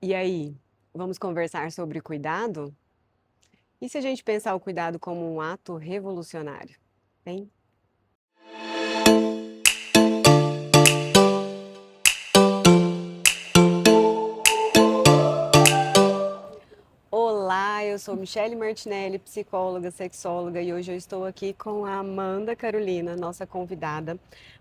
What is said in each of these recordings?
E aí, vamos conversar sobre cuidado? E se a gente pensar o cuidado como um ato revolucionário? Hein? Olá, eu sou Michele Martinelli, psicóloga, sexóloga, e hoje eu estou aqui com a Amanda Carolina, nossa convidada,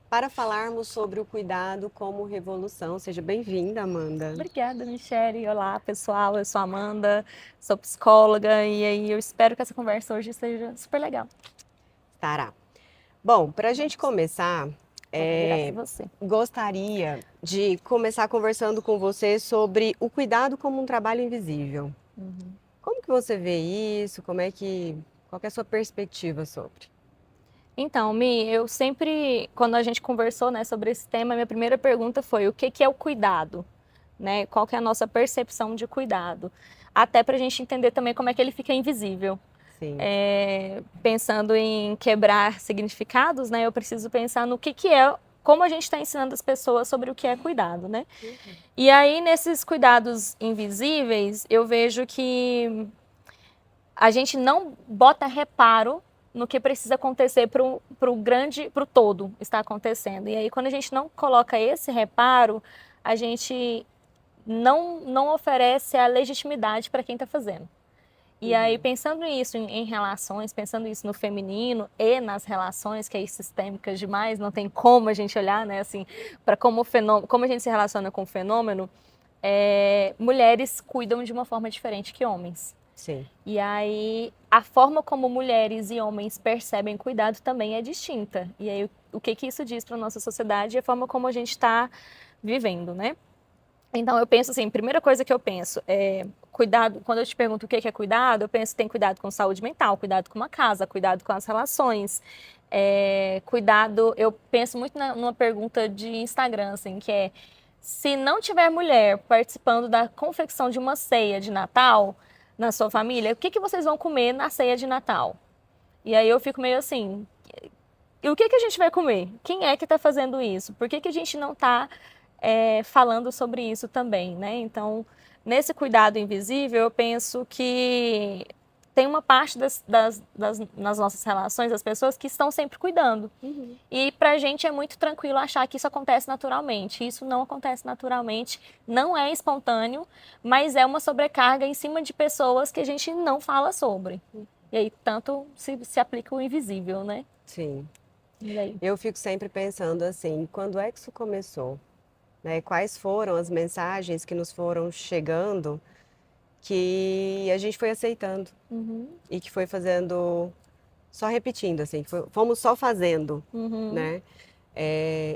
para falarmos sobre o cuidado como revolução. Seja bem-vinda, Amanda. Obrigada, Michele. Olá, pessoal. Eu sou a Amanda, sou psicóloga e aí eu espero que essa conversa hoje seja super legal. Estará. Bom, para a gente Vamos. começar, Vou virar para eh, você. gostaria de começar conversando com você sobre o cuidado como um trabalho invisível. Uhum. Como que você vê isso? Qual que é a sua perspectiva sobre? Então, Mi, eu sempre, quando a gente conversou, né, sobre esse tema, minha primeira pergunta foi o que que é o cuidado, né? Qual que é a nossa percepção de cuidado? Até para a gente entender também como é que ele fica invisível. Sim. Pensando em quebrar significados, né, eu preciso pensar no que é, como a gente está ensinando as pessoas sobre o que é cuidado, né? Uhum. E aí, nesses cuidados invisíveis, eu vejo que a gente não bota reparo no que precisa acontecer para o grande, para o todo está acontecendo. E aí, quando a gente não coloca esse reparo, a gente não oferece a legitimidade para quem está fazendo. E aí, Uhum. pensando nisso em relações, pensando isso no feminino e nas relações, que é sistêmicas demais, não tem como a gente olhar, né, assim, para como, como a gente se relaciona com o fenômeno, mulheres cuidam de uma forma diferente que homens. Sim. E aí, a forma como mulheres e homens percebem cuidado também é distinta. E aí, o que que isso diz para a nossa sociedade e a forma como a gente está vivendo, né? Então, eu penso assim, primeira coisa que eu penso é cuidado. Quando eu te pergunto o que é cuidado, eu penso que tem cuidado com saúde mental, cuidado com uma casa, cuidado com as relações, cuidado. Eu penso muito numa pergunta de Instagram, assim, que é se não tiver mulher participando da confecção de uma ceia de Natal na sua família, o que que vocês vão comer na ceia de Natal? E aí eu fico meio assim, e o que que a gente vai comer? Quem é que está fazendo isso? Por que que a gente não está falando sobre isso também, né? Então, nesse cuidado invisível, eu penso que tem uma parte nas nossas relações, das pessoas que estão sempre cuidando. Uhum. E pra gente é muito tranquilo achar que isso acontece naturalmente. Isso não acontece naturalmente, não é espontâneo, mas é uma sobrecarga em cima de pessoas que a gente não fala sobre. E aí, tanto se aplica o invisível, né? Sim. E aí? Eu fico sempre pensando assim, quando é que isso começou? Né? Quais foram as mensagens que nos foram chegando que a gente foi aceitando Uhum, e que foi fazendo, só repetindo, assim, fomos só fazendo, uhum, né?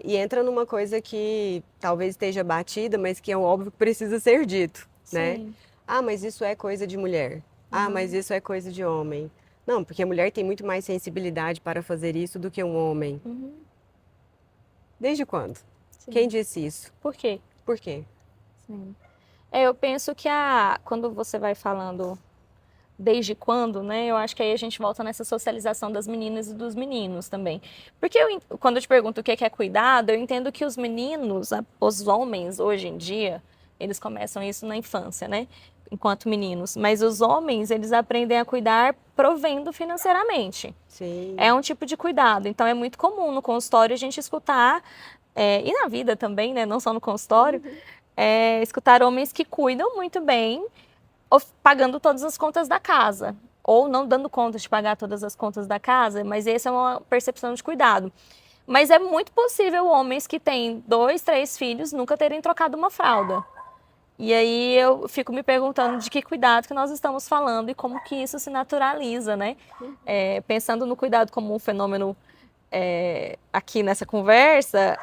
E entra numa coisa que talvez esteja batida, mas que é óbvio que precisa ser dito, né? sim. Ah, mas isso é coisa de mulher. Ah, mas Uhum, isso é coisa de homem. Não, porque a mulher tem muito mais sensibilidade para fazer isso do que um homem. uhum, Desde quando? Quem sim. disse isso? Por quê? Por quê? Sim. Eu penso que quando você vai falando desde quando, né? Eu acho que aí a gente volta nessa socialização das meninas e dos meninos também. Porque quando eu te pergunto o que é cuidado, eu entendo que os meninos, os homens, hoje em dia, eles começam isso na infância, né? Enquanto meninos. Mas os homens, eles aprendem a cuidar provendo financeiramente. É Sim. um tipo de cuidado. Então é muito comum no consultório a gente escutar, e na vida também, né? Não só no consultório, Uhum. escutar homens que cuidam muito bem, pagando todas as contas da casa. Ou não dando conta de pagar todas as contas da casa, mas essa é uma percepção de cuidado. Mas é muito possível homens que têm 2, 3 filhos nunca terem trocado uma fralda. E aí eu fico me perguntando de que cuidado que nós estamos falando e como que isso se naturaliza, né? Pensando no cuidado como um fenômeno aqui nessa conversa,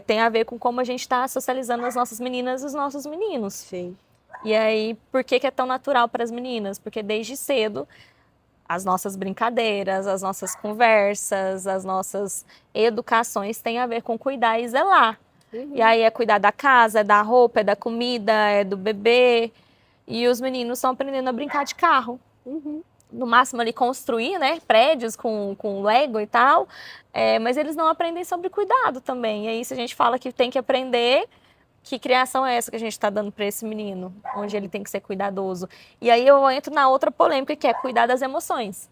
tem a ver com como a gente está socializando as nossas meninas e os nossos meninos. Sim. E aí, por que que é tão natural para as meninas? Porque desde cedo, as nossas brincadeiras, as nossas conversas, as nossas educações têm a ver com cuidar e zelar. E Uhum. aí é cuidar da casa, é da roupa, é da comida, é do bebê. E os meninos estão aprendendo a brincar de carro. Uhum. No máximo ali construir, né, prédios com Lego e tal, mas eles não aprendem sobre cuidado também. E aí se a gente fala que tem que aprender, que criação é essa que a gente está dando para esse menino, onde ele tem que ser cuidadoso? E aí eu entro na outra polêmica, que é cuidar das emoções.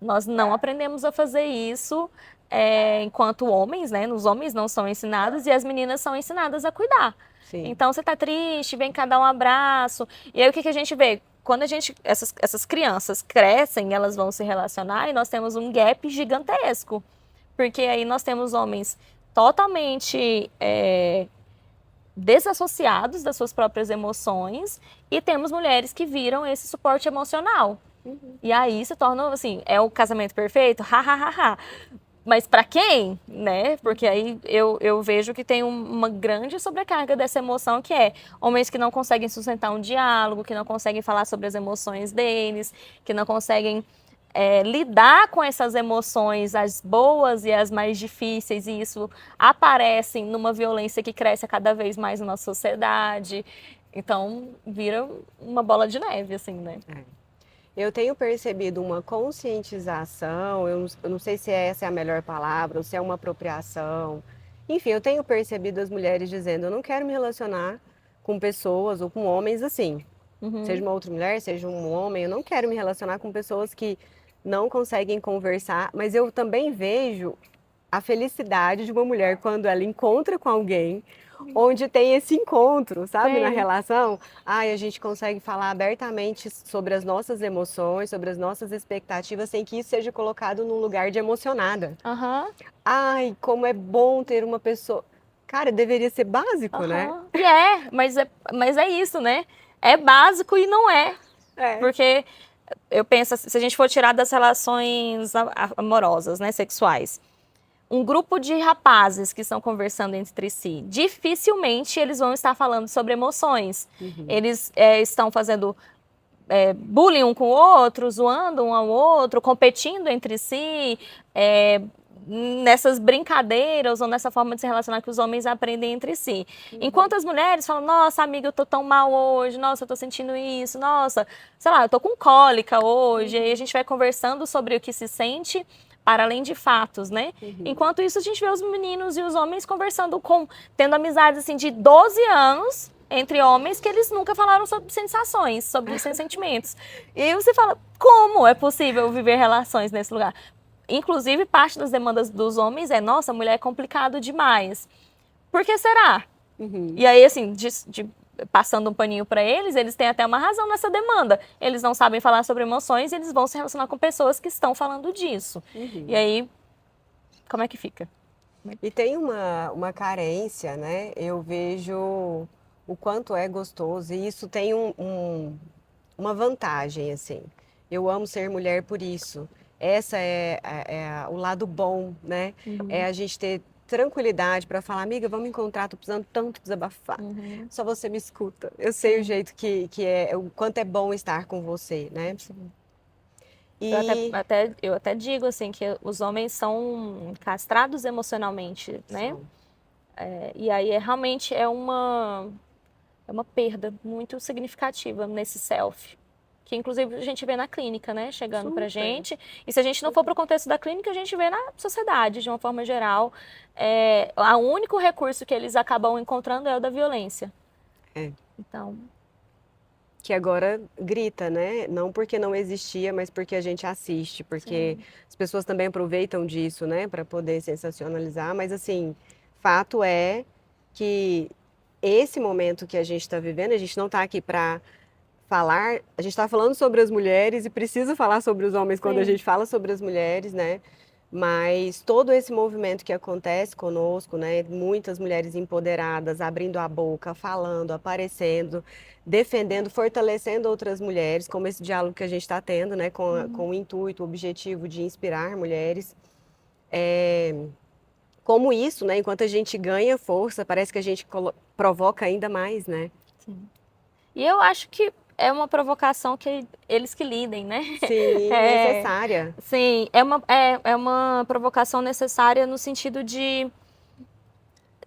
Nós não aprendemos a fazer isso enquanto homens, né? Os homens não são ensinados e as meninas são ensinadas a cuidar. Sim. Então, você tá triste, vem cá dar um abraço. E aí, o que a gente vê? Quando essas crianças crescem, elas vão se relacionar e nós temos um gap gigantesco. Porque aí nós temos homens totalmente desassociados das suas próprias emoções e temos mulheres que viram esse suporte emocional. E aí se torna, assim, é o casamento perfeito? Ha, ha, ha, ha. Mas para quem, né? Porque aí eu vejo que tem uma grande sobrecarga dessa emoção, que é homens que não conseguem sustentar um diálogo, que não conseguem falar sobre as emoções deles, que não conseguem lidar com essas emoções, as boas e as mais difíceis, e isso aparece numa violência que cresce cada vez mais na nossa sociedade. Então, vira uma bola de neve, assim, né? Eu tenho percebido uma conscientização, eu não sei se essa é a melhor palavra, ou se é uma apropriação. Enfim, eu tenho percebido as mulheres dizendo, eu não quero me relacionar com pessoas ou com homens assim. Seja uma outra mulher, seja um homem, eu não quero me relacionar com pessoas que não conseguem conversar, mas eu também vejo a felicidade de uma mulher quando ela encontra com alguém onde tem esse encontro, sabe, na relação. Ai, a gente consegue falar abertamente sobre as nossas emoções, sobre as nossas expectativas, sem que isso seja colocado num lugar de emocionada. Ai, como é bom ter uma pessoa... Cara, deveria ser básico, né? E mas é isso, né? É básico e não é. Porque eu penso, se a gente for tirar das relações amorosas, né, sexuais, um grupo de rapazes que estão conversando entre si, dificilmente eles vão estar falando sobre emoções. Eles estão fazendo bullying um com o outro, zoando um ao outro, competindo entre si, nessas brincadeiras ou nessa forma de se relacionar que os homens aprendem entre si. Enquanto as mulheres falam, nossa, amiga, eu tô tão mal hoje, nossa, eu tô sentindo isso, nossa, sei lá, eu tô com cólica hoje, e aí a gente vai conversando sobre o que se sente, para além de fatos, né? Enquanto isso, a gente vê os meninos e os homens conversando tendo amizades, assim, de 12 anos entre homens que eles nunca falaram sobre sensações, sobre sentimentos. E aí você fala, como é possível viver relações nesse lugar? Inclusive, parte das demandas dos homens é, nossa, mulher é complicado demais. Por que será? E aí, assim, passando um paninho para eles têm até uma razão nessa demanda. Eles não sabem falar sobre emoções e eles vão se relacionar com pessoas que estão falando disso. E aí, como é que fica? E tem uma carência, né? Eu vejo o quanto é gostoso e isso tem uma vantagem, assim. Eu amo ser mulher por isso. Essa é o lado bom, né? É a gente ter tranquilidade para falar, amiga, vamos encontrar, tô precisando tanto desabafar. Só você me escuta. Eu sei o jeito que é, o quanto é bom estar com você, né? E... Eu até digo, assim, que os homens são castrados emocionalmente, né? E aí realmente é uma perda muito significativa nesse self. Que inclusive a gente vê na clínica, né? Chegando pra gente. E se a gente não for pro contexto da clínica, a gente vê na sociedade, de uma forma geral. O único recurso que eles acabam encontrando é o da violência. Então... Que agora grita, né? Não porque não existia, mas porque a gente assiste. Porque as pessoas também aproveitam disso, né? Para poder sensacionalizar. Mas assim, fato é que esse momento que a gente está vivendo, a gente não está aqui para falar, a gente está falando sobre as mulheres e precisa falar sobre os homens quando a gente fala sobre as mulheres, né? Mas todo esse movimento que acontece conosco, né? Muitas mulheres empoderadas, abrindo a boca, falando, aparecendo, defendendo, fortalecendo outras mulheres, como esse diálogo que a gente está tendo, né? Com o intuito, o objetivo de inspirar mulheres. Como isso, né? Enquanto a gente ganha força, parece que a gente provoca ainda mais, né? Sim. E eu acho que é uma provocação que eles que lidem, né? Sim, necessária. Sim, é uma provocação necessária no sentido de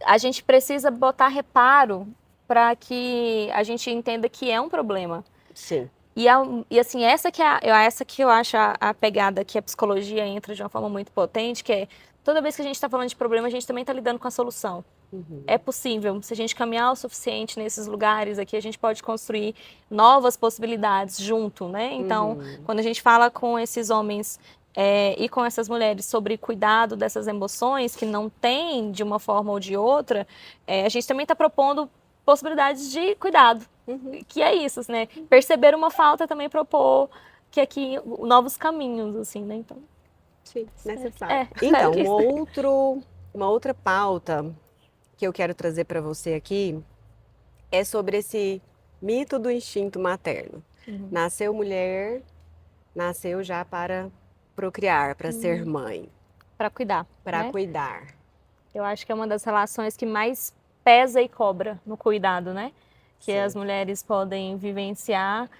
a gente precisa botar reparo para que a gente entenda que é um problema. Sim. E assim, essa que eu acho a pegada que a psicologia entra de uma forma muito potente, que é toda vez que a gente está falando de problema, a gente também está lidando com a solução. É possível. Se a gente caminhar o suficiente nesses lugares aqui, a gente pode construir novas possibilidades junto, né? Então, quando a gente fala com esses homens e com essas mulheres sobre cuidado dessas emoções que não tem de uma forma ou de outra, a gente também está propondo possibilidades de cuidado, que é isso, né? Perceber uma falta também propor que aqui novos caminhos, assim, né? Então, Sim, necessário. espero Então, que uma outra pauta que eu quero trazer para você aqui é sobre esse mito do instinto materno. Nasceu mulher, nasceu já para procriar, para ser mãe, para cuidar, para né? cuidar. Eu acho que é uma das relações que mais pesa e cobra no cuidado, né? Que as Sim. mulheres podem vivenciar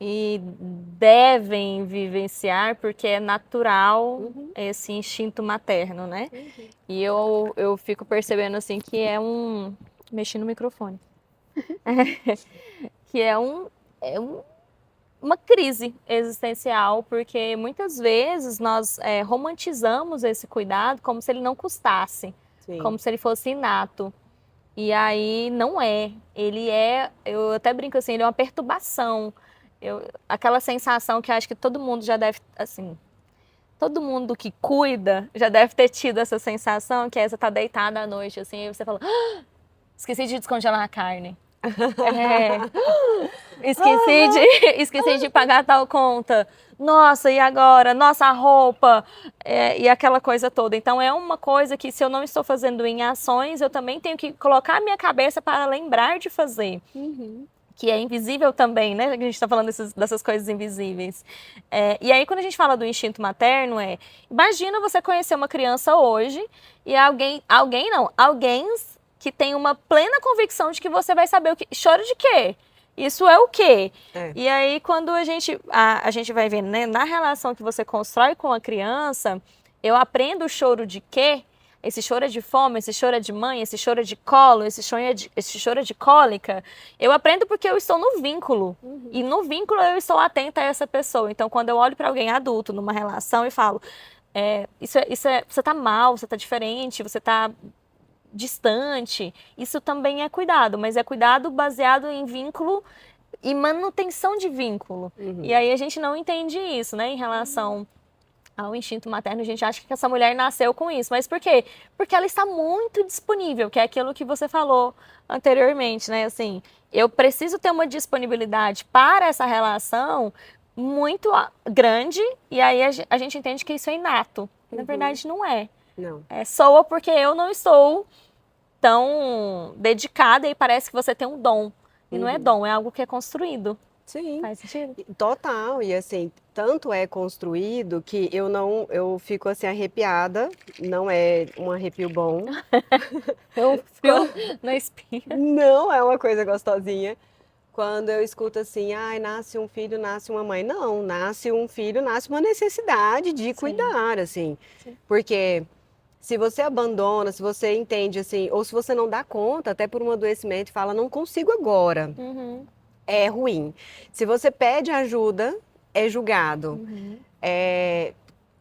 e devem vivenciar, porque é natural esse instinto materno, né? E eu fico percebendo assim que é um. Mexi no microfone. Que é uma crise existencial, porque muitas vezes nós romantizamos esse cuidado como se ele não custasse, Sim. como se ele fosse inato. E aí não é. Ele é, eu até brinco assim, ele é uma perturbação. Aquela sensação que eu acho que todo mundo já deve, assim, todo mundo que cuida já deve ter tido essa sensação, que é você tá deitada à noite, assim, e você fala, "Ah, esqueci de descongelar a carne. É, esqueci de pagar tal conta. Nossa, e agora? Nossa, a roupa. E aquela coisa toda. Então, é uma coisa que, se eu não estou fazendo em ações, eu também tenho que colocar a minha cabeça para lembrar de fazer. Que é invisível também, né? A gente está falando dessas coisas invisíveis. E aí, quando a gente fala do instinto materno, imagina você conhecer uma criança hoje e alguém que tem uma plena convicção de que você vai saber o que. Choro de quê? Isso é o quê? E aí, quando a gente vai vendo, né, na relação que você constrói com a criança, eu aprendo o choro de quê? Esse choro é de fome, esse choro é de mãe, esse choro é de colo, esse choro é de cólica. Eu aprendo porque eu estou no vínculo. E no vínculo eu estou atenta a essa pessoa. Então, quando eu olho para alguém adulto numa relação e falo, você tá mal, você tá diferente, você tá distante, isso também é cuidado, mas é cuidado baseado em vínculo e manutenção de vínculo. E aí a gente não entende isso, né, em relação ao instinto materno. A gente acha que essa mulher nasceu com isso, mas por quê? Porque ela está muito disponível, que é aquilo que você falou anteriormente, né, assim, eu preciso ter uma disponibilidade para essa relação muito grande, e aí a gente entende que isso é inato. Na verdade, não é. Não. Soa porque eu não estou tão dedicada e parece que você tem um dom. E não é dom, é algo que é construído. Sim. Faz sentido? Total, e assim, tanto é construído que eu fico assim arrepiada, não é um arrepio bom. Frio na espinha. Não é uma coisa gostosinha. Quando eu escuto assim, ai, nasce um filho, nasce uma mãe. Não, nasce um filho, nasce uma necessidade de cuidar, assim. Porque se você abandona, se você entende assim, ou se você não dá conta, até por um adoecimento, e fala, não consigo agora, é ruim. Se você pede ajuda, é julgado.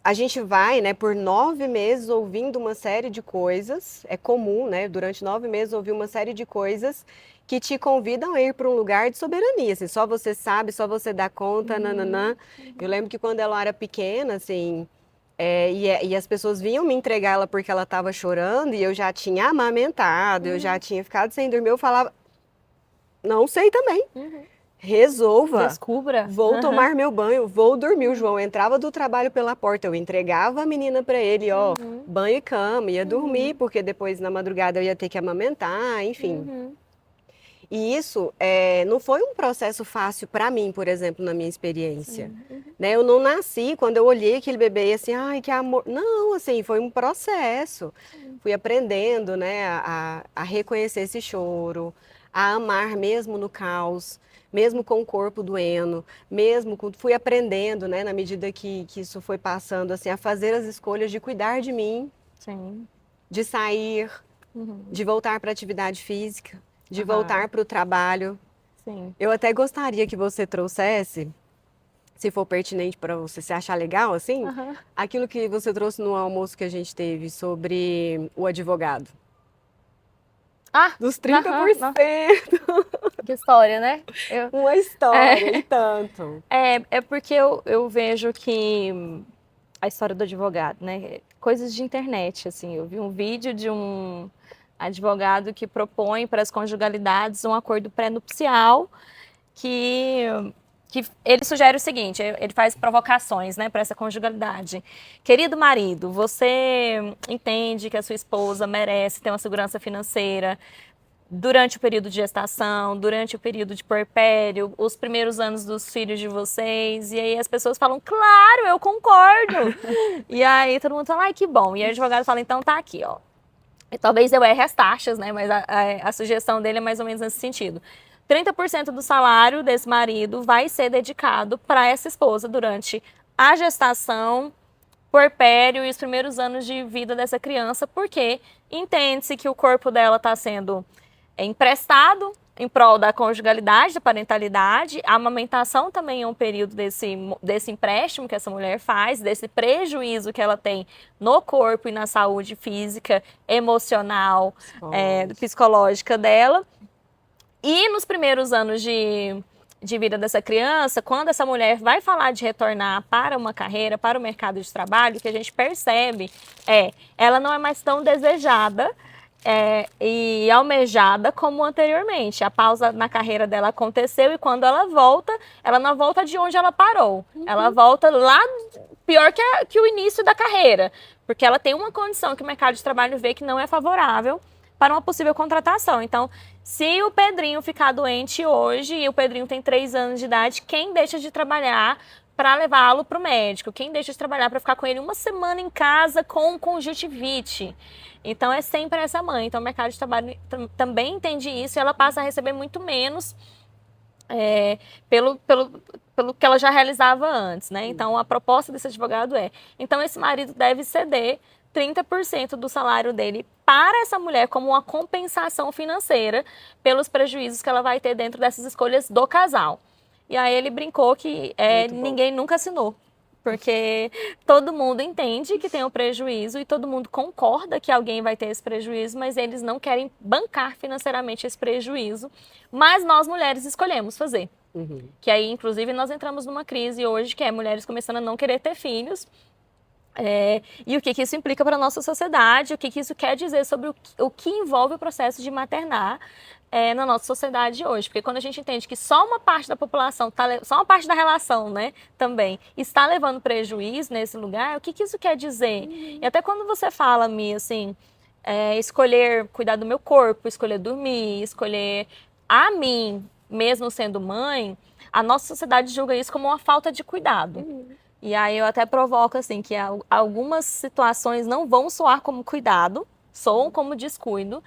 A gente vai, né, por 9 meses ouvindo uma série de coisas, é comum, né, durante 9 meses ouvir uma série de coisas que te convidam a ir para um lugar de soberania, assim, só você sabe, só você dá conta, nananã. Eu lembro que quando ela era pequena, assim, e as pessoas vinham me entregar ela porque ela estava chorando e eu já tinha amamentado, eu já tinha ficado sem dormir, eu falava, não sei também. Resolva. Descubra. Vou tomar meu banho, vou dormir. O João entrava do trabalho pela porta, eu entregava a menina para ele, ó, banho e cama, ia dormir, porque depois na madrugada eu ia ter que amamentar, enfim. E isso não foi um processo fácil para mim, por exemplo, na minha experiência. Né? Eu não nasci, quando eu olhei aquele bebê assim, ai, que amor. Não, assim, foi um processo. Fui aprendendo, né, a reconhecer esse choro, a amar mesmo no caos, mesmo com o corpo doendo, fui aprendendo, né, na medida que isso foi passando, assim, a fazer as escolhas de cuidar de mim, Sim. de sair, de voltar para a atividade física, de voltar para o trabalho. Sim. Eu até gostaria que você trouxesse, se for pertinente para você, se achar legal, assim, aquilo que você trouxe no almoço que a gente teve sobre o advogado. Ah, dos 30%. Que história, né? Uma história, e tanto. É porque eu vejo que a história do advogado, né? Coisas de internet, assim. Eu vi um vídeo de um advogado que propõe para as conjugalidades um acordo pré-nupcial que, que ele sugere o seguinte, ele faz provocações, né, para essa conjugalidade. Querido marido, você entende que a sua esposa merece ter uma segurança financeira durante o período de gestação, durante o período de puerpério, os primeiros anos dos filhos de vocês. E aí as pessoas falam, claro, eu concordo. E aí todo mundo fala, ai, que bom. E aí o advogado fala, então tá aqui, ó. E talvez eu erre as taxas, né? Mas a sugestão dele é mais ou menos nesse sentido. 30% do salário desse marido vai ser dedicado para essa esposa durante a gestação, puerpério e os primeiros anos de vida dessa criança, porque entende-se que o corpo dela está sendo emprestado em prol da conjugalidade, da parentalidade. A amamentação também é um período desse empréstimo que essa mulher faz, desse prejuízo que ela tem no corpo e na saúde física, emocional, psicológica dela. E nos primeiros anos de vida dessa criança, quando essa mulher vai falar de retornar para uma carreira, para o mercado de trabalho, o que a gente percebe ela não é mais tão desejada e almejada como anteriormente. A pausa na carreira dela aconteceu e quando ela não volta de onde ela parou. Ela volta lá pior que o início da carreira, porque ela tem uma condição que o mercado de trabalho vê que não é favorável para uma possível contratação. Então, se o Pedrinho ficar doente hoje e o Pedrinho tem 3 anos de idade, quem deixa de trabalhar para levá-lo para o médico? Quem deixa de trabalhar para ficar com ele uma semana em casa com conjuntivite? Então, é sempre essa mãe. Então, o mercado de trabalho também entende isso e ela passa a receber muito menos pelo que ela já realizava antes, né? Então, a proposta desse advogado então esse marido deve ceder 30% do salário dele para essa mulher como uma compensação financeira pelos prejuízos que ela vai ter dentro dessas escolhas do casal. E aí ele brincou que ninguém nunca assinou, porque todo mundo entende que tem um prejuízo e todo mundo concorda que alguém vai ter esse prejuízo, mas eles não querem bancar financeiramente esse prejuízo. Mas nós mulheres escolhemos fazer. Que aí, inclusive, nós entramos numa crise hoje, que é mulheres começando a não querer ter filhos. E o que isso implica para a nossa sociedade, o que isso quer dizer sobre o que envolve o processo de maternar na nossa sociedade hoje. Porque quando a gente entende que só uma parte da população, só uma parte da relação, né, também, está levando prejuízo nesse lugar, o que isso quer dizer? E até quando você fala, Mi, assim, escolher cuidar do meu corpo, escolher dormir, escolher a mim, mesmo sendo mãe, a nossa sociedade julga isso como uma falta de cuidado. E aí eu até provoco assim que algumas situações não vão soar como cuidado, soam como descuido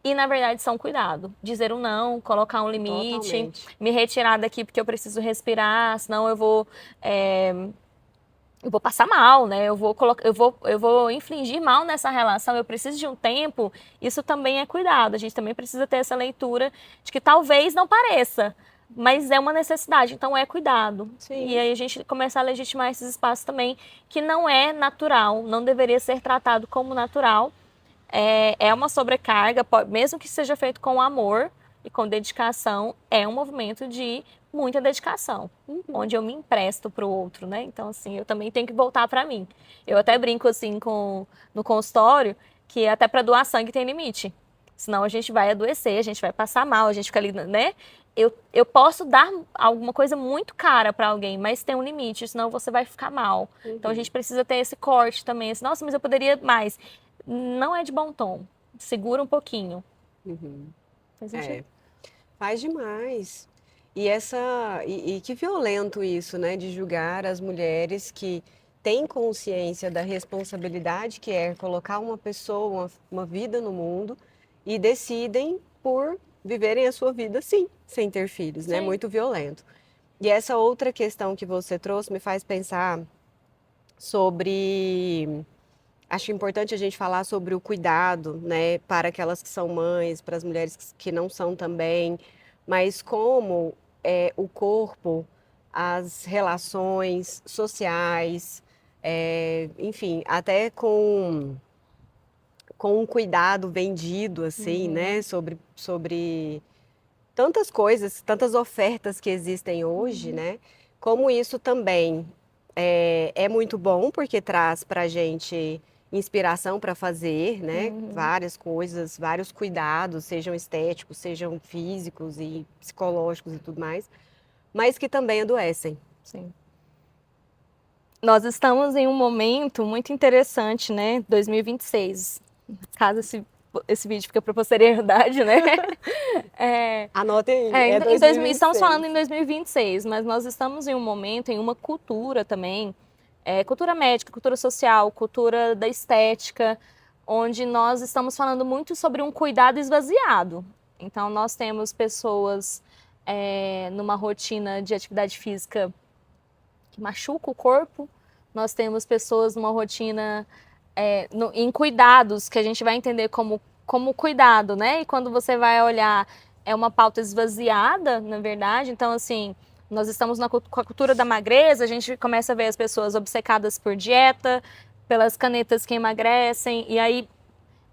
e na verdade são cuidado. Dizer um não, colocar um limite, Totalmente. me retirar daqui porque eu preciso respirar, senão eu vou passar mal, né? Eu vou infligir mal nessa relação, eu preciso de um tempo. Isso também é cuidado. A gente também precisa ter essa leitura de que talvez não pareça, mas é uma necessidade, então é cuidado. Sim. E aí a gente começar a legitimar esses espaços também, que não é natural, não deveria ser tratado como natural. É uma sobrecarga, mesmo que seja feito com amor e com dedicação, é um movimento de muita dedicação, onde eu me empresto para o outro, né? Então, assim, eu também tenho que voltar para mim. Eu até brinco, assim, no consultório, que até para doar sangue tem limite. Senão a gente vai adoecer, a gente vai passar mal, a gente fica ali, né? Eu posso dar alguma coisa muito cara para alguém, mas tem um limite, senão você vai ficar mal. Então a gente precisa ter esse corte também. Assim, nossa, mas eu poderia mais. Não é de bom tom. Segura um pouquinho. Faz sentido? Faz demais. E que violento isso, né? De julgar as mulheres que têm consciência da responsabilidade que é colocar uma pessoa, uma vida no mundo e decidem por viverem a sua vida sim, sem ter filhos, né? Sim. Muito violento. E essa outra questão que você trouxe me faz pensar sobre. Acho importante a gente falar sobre o cuidado, né, para aquelas que são mães, para as mulheres que não são também, mas como o corpo, as relações sociais, enfim, até com um cuidado vendido, assim, né? Sobre tantas coisas, tantas ofertas que existem hoje, né? Como isso também é muito bom, porque traz pra gente inspiração para fazer, né? Uhum. Várias coisas, vários cuidados, sejam estéticos, sejam físicos e psicológicos e tudo mais, mas que também adoecem. Sim. Nós estamos em um momento muito interessante, né? 2026. Caso esse vídeo fique para posterioridade, né? Anotem aí, é Estamos 2026. falando em 2026, mas nós estamos em um momento, em uma cultura também, cultura médica, cultura social, cultura da estética, onde nós estamos falando muito sobre um cuidado esvaziado. Então, nós temos pessoas numa rotina de atividade física que machuca o corpo, nós temos pessoas numa rotina em cuidados, que a gente vai entender como cuidado, né? E quando você vai olhar, é uma pauta esvaziada, na verdade. Então, assim, nós estamos com a cultura da magreza, a gente começa a ver as pessoas obcecadas por dieta, pelas canetas que emagrecem, e aí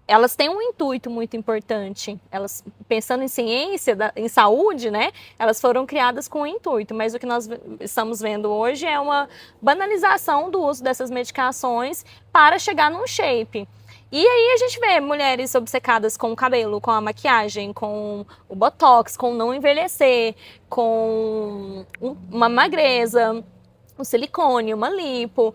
elas têm um intuito muito importante. Elas, pensando em ciência, em saúde, né? Elas foram criadas com um intuito, mas o que nós estamos vendo hoje é uma banalização do uso dessas medicações para chegar num shape. E aí a gente vê mulheres obcecadas com o cabelo, com a maquiagem, com o botox, com não envelhecer, com uma magreza, um silicone, uma lipo.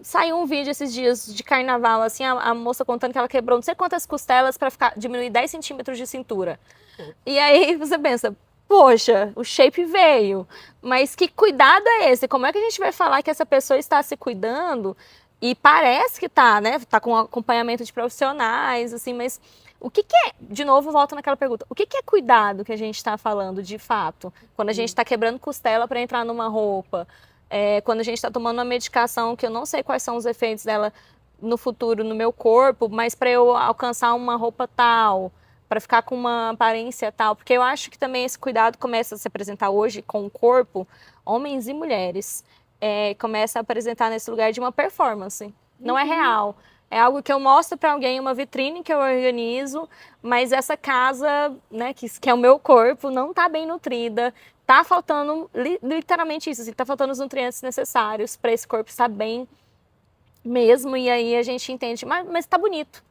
Saiu um vídeo esses dias de carnaval, assim, a moça contando que ela quebrou não sei quantas costelas para diminuir 10 centímetros de cintura. E aí você pensa, poxa, o shape veio, mas que cuidado é esse? Como é que a gente vai falar que essa pessoa está se cuidando? E parece que tá, né? Tá com acompanhamento de profissionais, assim, mas o que é, de novo, volto naquela pergunta, o que é cuidado que a gente está falando de fato? Quando a gente está quebrando costela para entrar numa roupa, quando a gente está tomando uma medicação que eu não sei quais são os efeitos dela no futuro no meu corpo, mas para eu alcançar uma roupa tal, para ficar com uma aparência tal, porque eu acho que também esse cuidado começa a se apresentar hoje com o corpo, homens e mulheres, começa a apresentar nesse lugar de uma performance, não é real. É algo que eu mostro para alguém, uma vitrine que eu organizo, mas essa casa, né, que é o meu corpo, não está bem nutrida. Tá faltando literalmente isso, assim, tá faltando os nutrientes necessários para esse corpo estar bem mesmo. E aí a gente entende, mas tá bonito.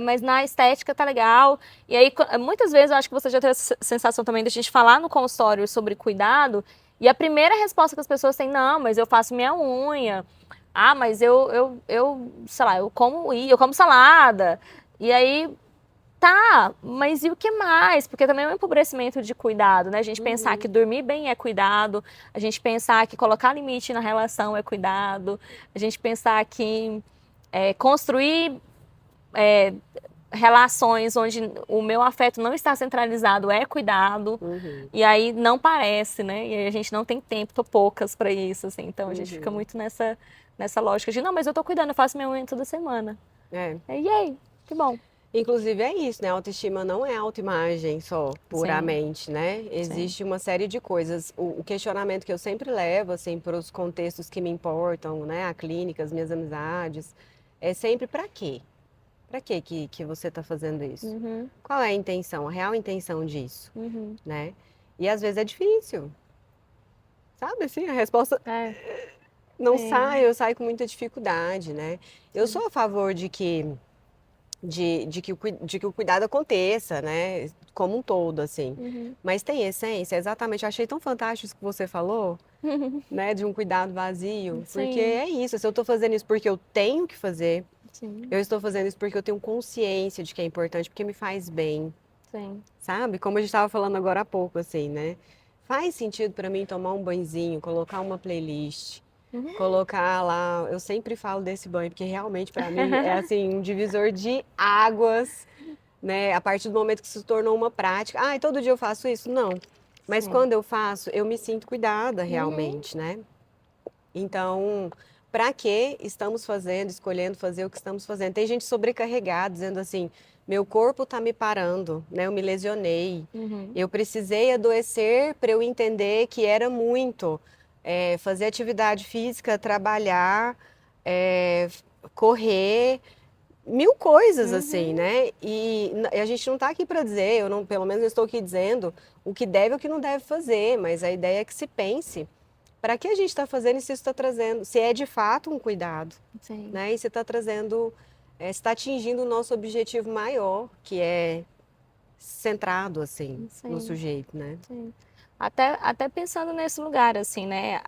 Mas na estética tá legal. E aí, muitas vezes, eu acho que você já teve essa sensação também de a gente falar no consultório sobre cuidado, e a primeira resposta que as pessoas têm, não, mas eu faço minha unha. Ah, mas sei lá, eu como salada. E aí, tá, mas e o que mais? Porque também é um empobrecimento de cuidado, né? A gente pensar que dormir bem é cuidado, a gente pensar que colocar limite na relação é cuidado, a gente pensar que construir relações onde o meu afeto não está centralizado é cuidado, e aí não parece, né? E aí a gente não tem tempo, tô poucas para isso, assim. Então a gente fica muito nessa lógica de, não, mas eu tô cuidando, eu faço minha unha toda semana. E aí, que bom. Inclusive é isso, né? Autoestima não é autoimagem só, puramente, né? Existe uma série de coisas. O questionamento que eu sempre levo, assim, para os contextos que me importam, né? A clínica, as minhas amizades, é sempre para quê? Para quê que você está fazendo isso? Qual é a intenção, a real intenção disso, né? E às vezes é difícil, sabe? Assim, a resposta não sai, eu saio com muita dificuldade, né? Eu sou a favor de que de que o cuidado aconteça, né? Como um todo, assim. Mas tem essência, exatamente. Eu achei tão fantástico isso que você falou, né? De um cuidado vazio. Porque é isso. Se eu estou fazendo isso porque eu tenho que fazer, eu estou fazendo isso porque eu tenho consciência de que é importante, porque me faz bem. Sabe? Como a gente estava falando agora há pouco, assim, né? Faz sentido para mim tomar um banhozinho, colocar uma playlist. Colocar lá, eu sempre falo desse banho, porque realmente para mim é assim, um divisor de águas, né? A partir do momento que se tornou uma prática. Ah, e todo dia eu faço isso? Não. Mas quando eu faço, eu me sinto cuidada realmente, né? Então, para que estamos fazendo, escolhendo fazer o que estamos fazendo? Tem gente sobrecarregada, dizendo assim, meu corpo está me parando, né? Eu me lesionei, eu precisei adoecer para eu entender que era muito. Fazer atividade física, trabalhar, correr, mil coisas assim, né? E a gente não está aqui para dizer, eu não, pelo menos não estou aqui dizendo o que deve ou o que não deve fazer, mas a ideia é que se pense para que a gente está fazendo e se isso está trazendo, se é de fato um cuidado, Sim, né? E se está trazendo, se está atingindo o nosso objetivo maior, que é centrado assim no sim, sujeito, né? sim. Até pensando nesse lugar, assim, né?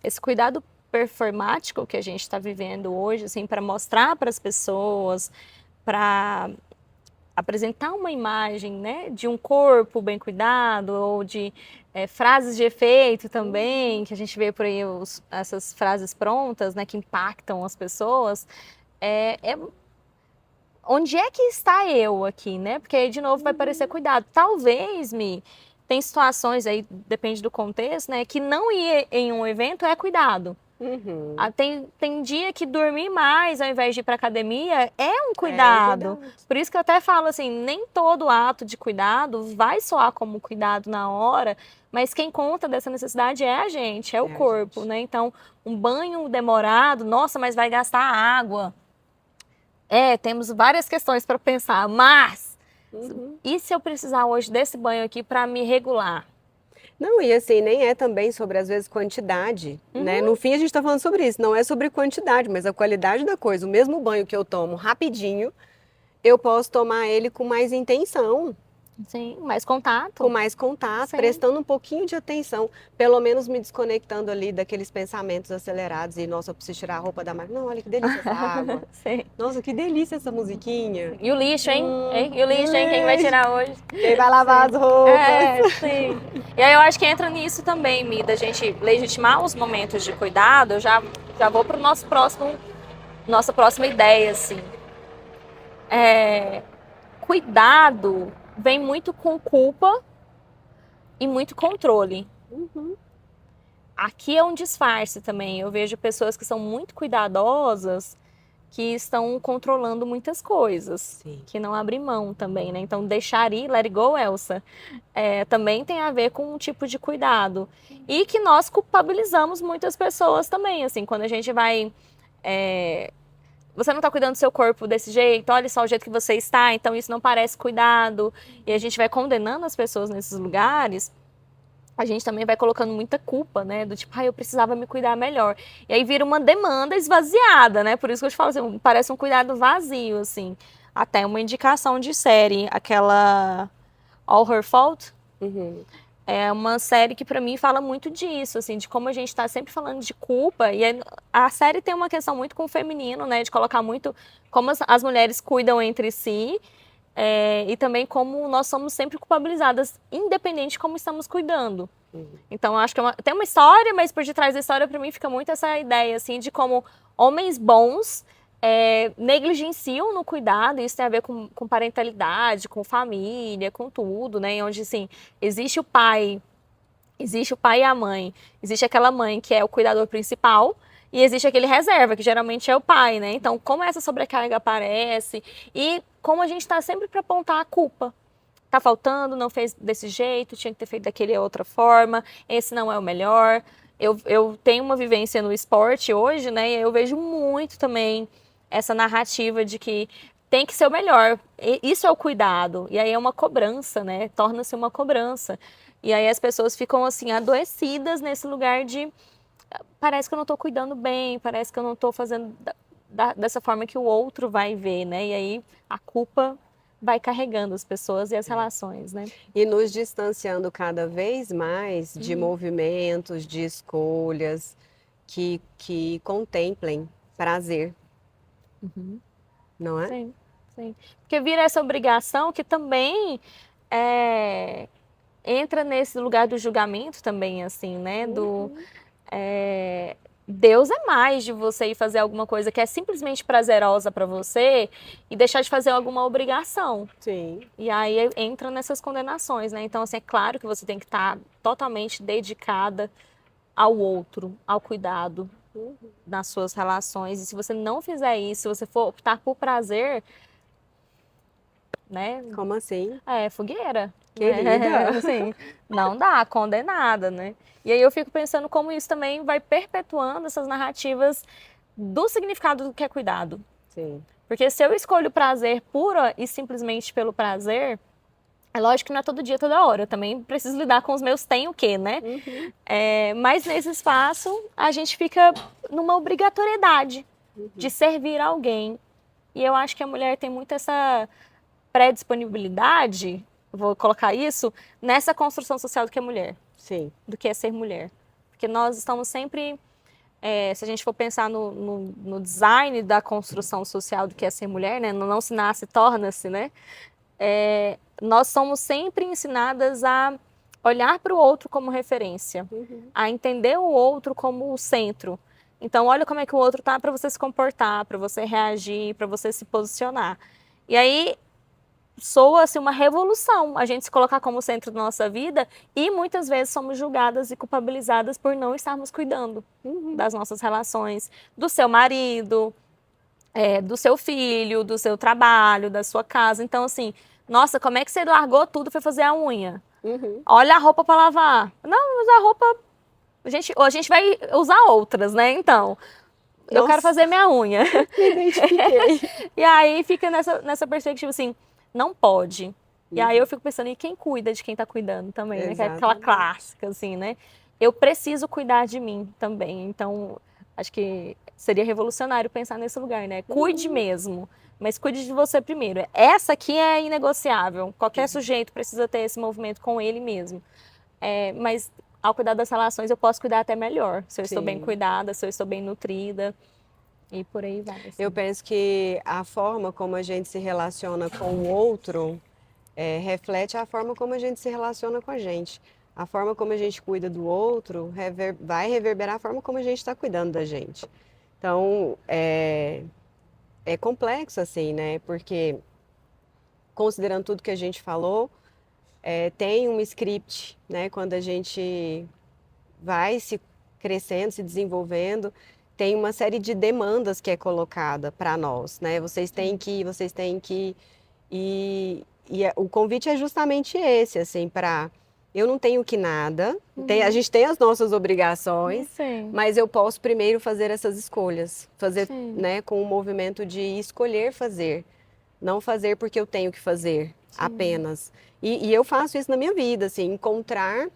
Esse cuidado performático que a gente está vivendo hoje, assim, para mostrar para as pessoas, para apresentar uma imagem, né, de um corpo bem cuidado, ou de frases de efeito também, que a gente vê por aí essas frases prontas, né, que impactam as pessoas. Onde é que está eu aqui, né? Porque aí de novo vai parecer cuidado. Talvez, tem situações aí, depende do contexto, né, que não ir em um evento é cuidado. Uhum. Tem dia que dormir mais ao invés de ir para academia é um É um cuidado. cuidado. Por isso que eu até falo assim, nem todo ato de cuidado vai soar como cuidado na hora, mas quem conta dessa necessidade é a gente, é o É a corpo, gente. né? Então, um banho demorado, nossa, mas vai gastar água. Temos várias questões para pensar, mas Uhum. e se eu precisar hoje desse banho aqui para me regular? Não, e assim, nem é também sobre, às vezes, quantidade, né? Uhum, No fim, a gente está falando sobre isso, não é sobre quantidade, mas a qualidade da coisa. O mesmo banho que eu tomo rapidinho, eu posso tomar ele com mais intenção, sim, mais com contato. mais contato, Sim. prestando um pouquinho de atenção, pelo menos me desconectando ali daqueles pensamentos acelerados e, nossa, eu preciso tirar a roupa da máquina. Não, olha que delícia essa água. Sim. Nossa, que delícia essa musiquinha. E o lixo, hein? Hein? E o lixo, hein? Quem vai Beleza. tirar hoje? Quem vai lavar Sim. as roupas? Sim. E aí eu acho que entra nisso também, Mi, da gente legitimar os momentos de cuidado. Eu já vou para o nossa próxima ideia, assim. Cuidado vem muito com culpa e muito controle. Uhum. Aqui é um disfarce também. Eu vejo pessoas que são muito cuidadosas que estão controlando muitas coisas, Sim. que não abrem mão também, né? Então, deixar ir, let it go, Elsa, também tem a ver com um tipo de cuidado. E que nós culpabilizamos muitas pessoas também, assim, quando a gente vai. Você não está cuidando do seu corpo desse jeito, olha só o jeito que você está, então isso não parece cuidado. E a gente vai condenando as pessoas nesses lugares, a gente também vai colocando muita culpa, né? Do tipo, eu precisava me cuidar melhor. E aí vira uma demanda esvaziada, né? Por isso que eu te falo assim, parece um cuidado vazio, assim. Até uma indicação de série, aquela All Her Fault, Uhum. é uma série que pra mim fala muito disso, assim, de como a gente tá sempre falando de culpa. E a série tem uma questão muito com o feminino, né? De colocar muito como as mulheres cuidam entre si. E também como nós somos sempre culpabilizadas, independente de como estamos cuidando. Uhum. Então, eu acho que tem uma história, mas por detrás da história, para mim, fica muito essa ideia, assim, de como homens bons negligenciam no cuidado, e isso tem a ver com parentalidade, com família, com tudo, né? Onde, assim, existe o pai e a mãe. Existe aquela mãe que é o cuidador principal e existe aquele reserva, que geralmente é o pai, né? Então, como essa sobrecarga aparece e como a gente está sempre para apontar a culpa. Tá faltando, não fez desse jeito, tinha que ter feito daquele outra forma, esse não é o melhor. Eu tenho uma vivência no esporte hoje, né? E eu vejo muito também essa narrativa de que tem que ser o melhor. Isso é o cuidado. E aí é uma cobrança, né? Torna-se uma cobrança. E aí as pessoas ficam assim adoecidas nesse lugar de parece que eu não estou cuidando bem, parece que eu não estou fazendo dessa forma que o outro vai ver, né? E aí a culpa vai carregando as pessoas e as É. relações, né? E nos distanciando cada vez mais de Uhum, movimentos, de escolhas que contemplem prazer, uhum. não é? Sim, sim. Porque vira essa obrigação que também é, entra nesse lugar do julgamento também, assim, né? Uhum. É, Deus é mais de você ir fazer alguma coisa que é simplesmente prazerosa para você e deixar de fazer alguma obrigação. Sim. E aí entra nessas condenações, né? Então, assim, é claro que você tem que estar totalmente dedicada ao outro, ao cuidado Uhum. nas suas relações. E se você não fizer isso, se você for optar por prazer, né? Como assim? É fogueira, né? Querida. Assim, não dá, condenada, né? E aí eu fico pensando como isso também vai perpetuando essas narrativas do significado do que é cuidado. Sim. Porque se eu escolho o prazer pura e simplesmente pelo prazer, é lógico que não é todo dia, toda hora. Eu também preciso lidar com os meus tem o quê, né? Uhum. Mas nesse espaço, a gente fica numa obrigatoriedade de servir alguém. E eu acho que a mulher tem muito essa pré-disponibilidade, vou colocar isso, nessa construção social do que é mulher, Sim. do que é ser mulher. Porque nós estamos sempre, se a gente for pensar no design da construção social do que é ser mulher, né? Não se nasce, torna-se, né? Nós somos sempre ensinadas a olhar para o outro como referência, a entender o outro como o centro. Então, olha como é que o outro tá para você se comportar, para você reagir, para você se posicionar. E aí soa-se uma revolução a gente se colocar como centro da nossa vida e muitas vezes somos julgadas e culpabilizadas por não estarmos cuidando das nossas relações, do seu marido, do seu filho, do seu trabalho, da sua casa. Então, assim, nossa, como é que você largou tudo e foi fazer a unha? Olha a roupa para lavar. Não, mas a roupa, a gente vai usar outras, né? Então, eu quero Nossa, fazer minha unha. me identifiquei. E aí fica nessa perspectiva assim, não pode. E aí eu fico pensando, e quem cuida de quem tá cuidando também, né? Que é aquela Exatamente. clássica, assim, né? Eu preciso cuidar de mim também. Então, acho que seria revolucionário pensar nesse lugar, né? Cuide mesmo, mas cuide de você primeiro. Essa aqui é inegociável. Qualquer sujeito precisa ter esse movimento com ele mesmo. Mas ao cuidar das relações, eu posso cuidar até melhor. Se eu estou bem Sim. cuidada, se eu estou bem nutrida. E por aí vai. Assim. Eu penso que a forma como a gente se relaciona com o outro reflete a forma como a gente se relaciona com a gente. A forma como a gente cuida do outro vai reverberar a forma como a gente está cuidando da gente. Então, é complexo assim, né? Porque, considerando tudo que a gente falou, tem um script, né? Quando a gente vai se crescendo, se desenvolvendo, tem uma série de demandas que é colocada para nós, né? Vocês têm que, o convite é justamente esse, assim, para eu não tenho que nada, a gente tem as nossas obrigações, Sim. mas eu posso primeiro fazer essas escolhas, fazer, Sim. né, com o movimento de escolher fazer, não fazer porque eu tenho que fazer apenas. E eu faço isso na minha vida, assim, encontrar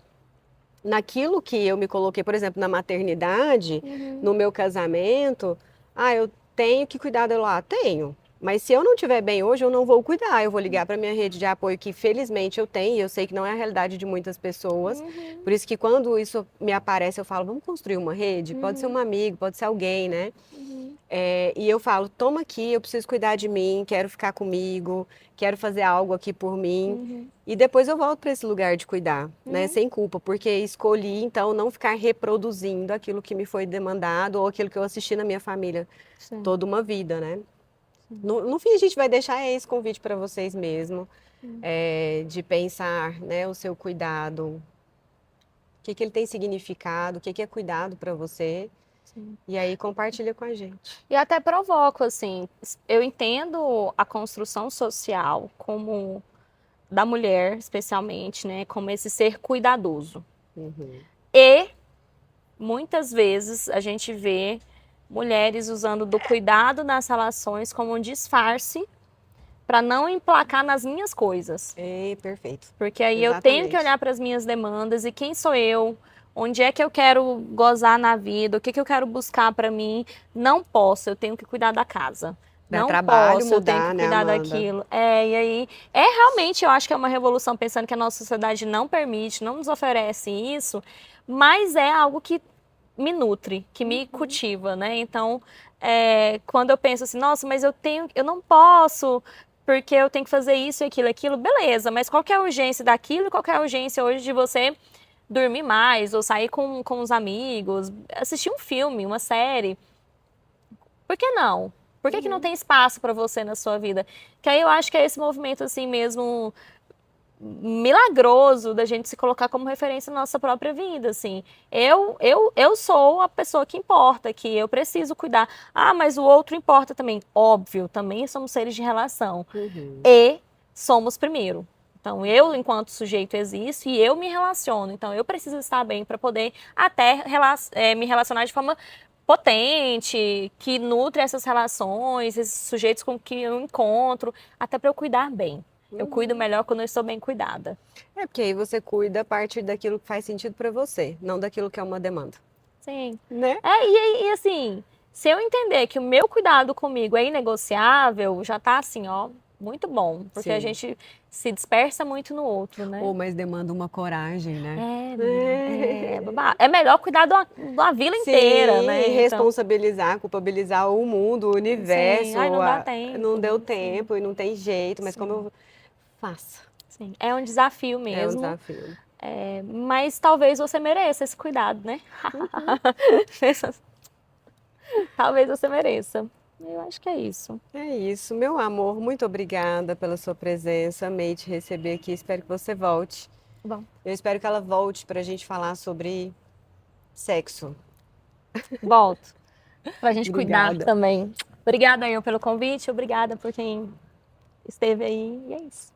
naquilo que eu me coloquei, por exemplo, na maternidade, no meu casamento, eu tenho que cuidar dela lá, tenho. Mas se eu não estiver bem hoje, eu não vou cuidar. Eu vou ligar para minha rede de apoio, que felizmente eu tenho, e eu sei que não é a realidade de muitas pessoas. Por isso que quando isso me aparece, eu falo, vamos construir uma rede? Pode ser um amigo, pode ser alguém, né? E eu falo, toma aqui, eu preciso cuidar de mim, quero ficar comigo, quero fazer algo aqui por mim. E depois eu volto para esse lugar de cuidar, né? Sem culpa, porque escolhi, então, não ficar reproduzindo aquilo que me foi demandado ou aquilo que eu assisti na minha família toda uma vida, né? No fim, a gente vai deixar esse convite para vocês mesmo, de pensar, né, o seu cuidado, o que ele tem significado, o que é cuidado para você. E aí compartilha com a gente. E até provoco, assim, eu entendo a construção social como da mulher, especialmente, né, como esse ser cuidadoso. E muitas vezes a gente vê mulheres usando do cuidado nas relações como um disfarce para não emplacar nas minhas coisas. Perfeito. Porque aí eu tenho que olhar para as minhas demandas e quem sou eu, onde é que eu quero gozar na vida, o que eu quero buscar para mim. Não posso, eu tenho que cuidar da casa. Dá Não trabalho posso, eu tenho mudar, que né, cuidar Amanda? daquilo. E aí, realmente, eu acho que é uma revolução pensando que a nossa sociedade não permite, não nos oferece isso, mas é algo que me nutre, que me cultiva, né? Então, quando eu penso assim, nossa, mas eu não posso, porque eu tenho que fazer isso e aquilo, beleza, mas qual que é a urgência daquilo e qual que é a urgência hoje de você dormir mais, ou sair com os amigos, assistir um filme, uma série? Por que não? Por que não tem espaço para você na sua vida? Que aí eu acho que é esse movimento assim mesmo milagroso da gente se colocar como referência na nossa própria vida, assim. Eu sou a pessoa que importa, que eu preciso cuidar. Mas o outro importa também. Óbvio, também somos seres de relação. E somos primeiro. Então, eu, enquanto sujeito, existo e eu me relaciono. Então, eu preciso estar bem para poder até me relacionar de forma potente, que nutre essas relações, esses sujeitos com que eu encontro, até para eu cuidar bem. Eu cuido melhor quando eu estou bem cuidada. É porque aí você cuida a partir daquilo que faz sentido para você, não daquilo que é uma demanda, Sim. né? E assim, se eu entender que o meu cuidado comigo é inegociável, já tá assim, ó, muito bom. Porque a Sim. gente se dispersa muito no outro, né? Ou mas demanda uma coragem, né? É melhor cuidar da vila inteira, Sim, né? e Então, responsabilizar, culpabilizar o mundo, o sim, universo, ai, não dá não tempo. deu Sim, tempo e não tem jeito, mas como sim, eu faço? sim. É um desafio É um mesmo, desafio. mas talvez você mereça esse cuidado, né? Uhum. Talvez você mereça. Eu acho que é isso. É isso, meu amor, muito obrigada pela sua presença, amei te receber aqui, espero que você volte. Bom, Eu espero que ela volte para a gente falar sobre sexo. volto pra gente cuidar Obrigada. também. Obrigada, eu, pelo convite, obrigada por quem esteve aí, e é isso.